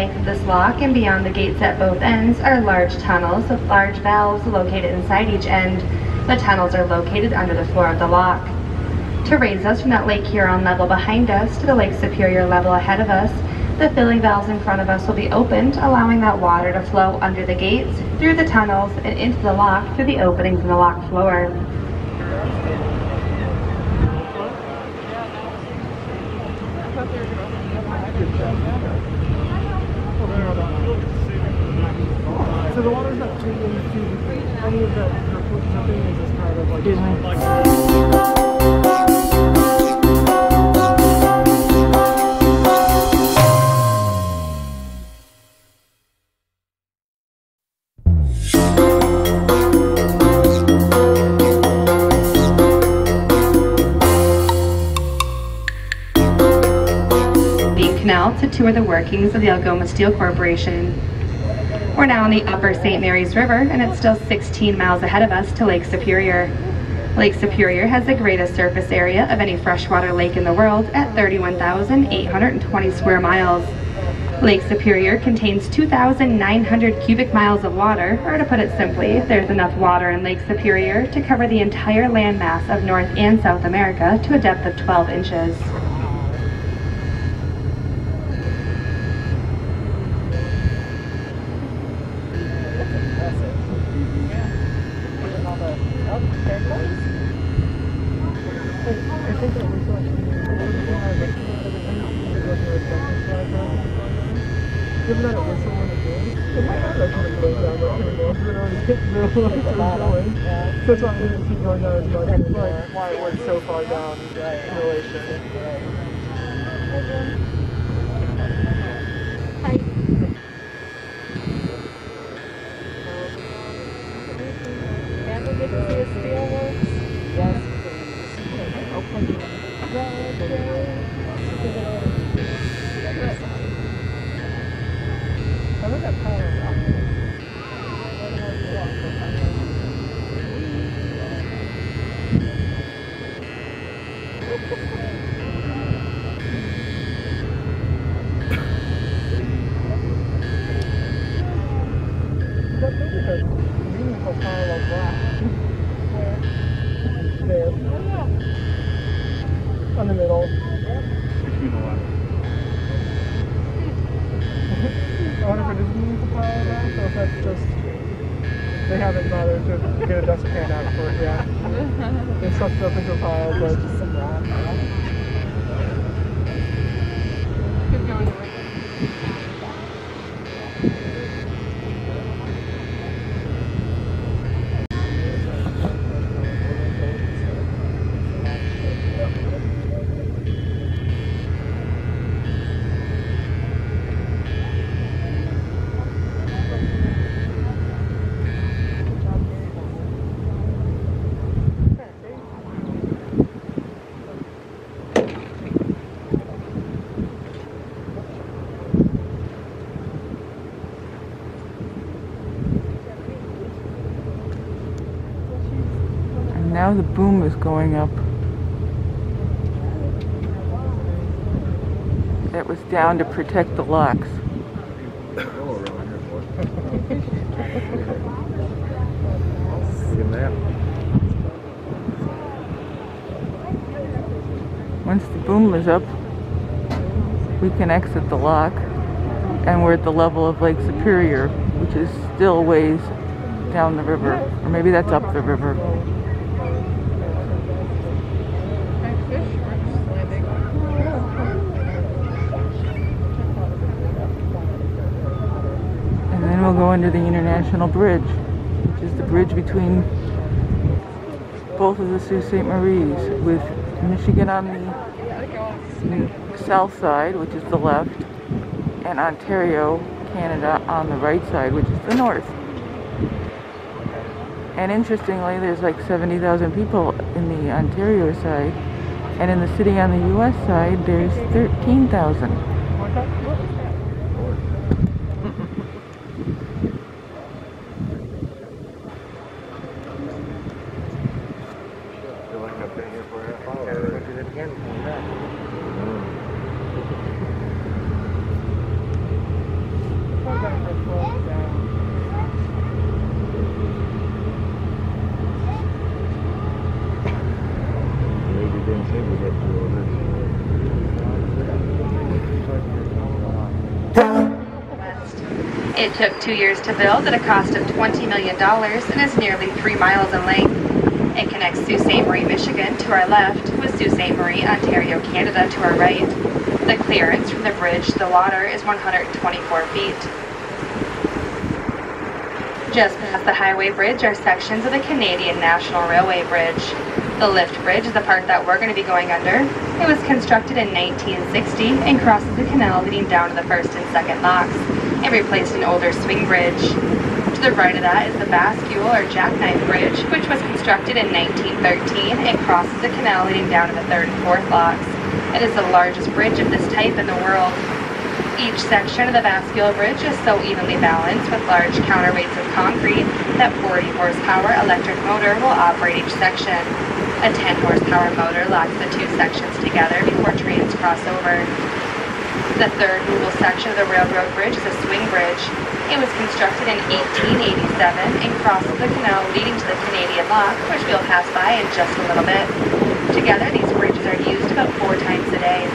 length of this lock and beyond the gates at both ends are large tunnels with large valves located inside each end. The tunnels are located under the floor of the lock. To raise us from that Lake Huron level behind us to the Lake Superior level ahead of us, the filling valves in front of us will be opened, allowing that water to flow under the gates, through the tunnels, and into the lock through the openings in the lock floor. So the water's not changing to any of that nothing is just kind of like Canal to tour the workings of the Algoma Steel Corporation. We're now on the Upper St. Mary's River, and it's still 16 miles ahead of us to Lake Superior. Lake Superior has the greatest surface area of any freshwater lake in the world at 31,820 square miles. Lake Superior contains 2,900 cubic miles of water, or to put it simply, there's enough water in Lake Superior to cover the entire landmass of North and South America to a depth of 12 inches. Given that it was so much good, it might not actually go down much anymore. That's why we didn't keep going down as much. That's why it went so far down in relation. Hi. Ever get to see a steelworks? Yes, please. Okay. I look at power up. That looks like a meaningful pile of rock. Where? There. On the middle. Between the lines. I wonder if it is a meaningful pile of rock, or if that's just they haven't bothered to get a dust pan out for it yet. They sucked it up into a pile, but just some rock. Keep going to work. Now the boom is going up. That was down to protect the locks. Once the boom is up, we can exit the lock, and we're at the level of Lake Superior, which is still ways down the river, or maybe that's up the river. And then we'll go under the International Bridge, which is the bridge between both of the Sault Ste. Marie's, with Michigan on the south side, which is the left, and Ontario, Canada, on the right side, which is the north. And interestingly, there's like 70,000 people in the Ontario side, and in the city on the US side, there's 13,000. It took 2 years to build at a cost of $20 million and is nearly 3 miles in length. It connects Sault Ste. Marie, Michigan to our left with Sault Ste. Marie, Ontario, Canada to our right. The clearance from the bridge to the water is 124 feet. Just past the highway bridge are sections of the Canadian National Railway Bridge. The lift bridge is the part that we're going to be going under. It was constructed in 1960 and crosses the canal leading down to the first and second locks. It replaced an older swing bridge. To the right of that is the Vascular or Jackknife Bridge, which was constructed in 1913 and crosses the canal leading down to the third and fourth locks. It is the largest bridge of this type in the world. Each section of the Vascular Bridge is so evenly balanced with large counterweights of concrete that 40 horsepower electric motor will operate each section. A 10 horsepower motor locks the two sections together before trains cross over. The third movable section of the railroad bridge is a swing bridge. It was constructed in 1887 and crosses the canal leading to the Canadian Lock, which we'll pass by in just a little bit. Together, these bridges are used about 4 times a day.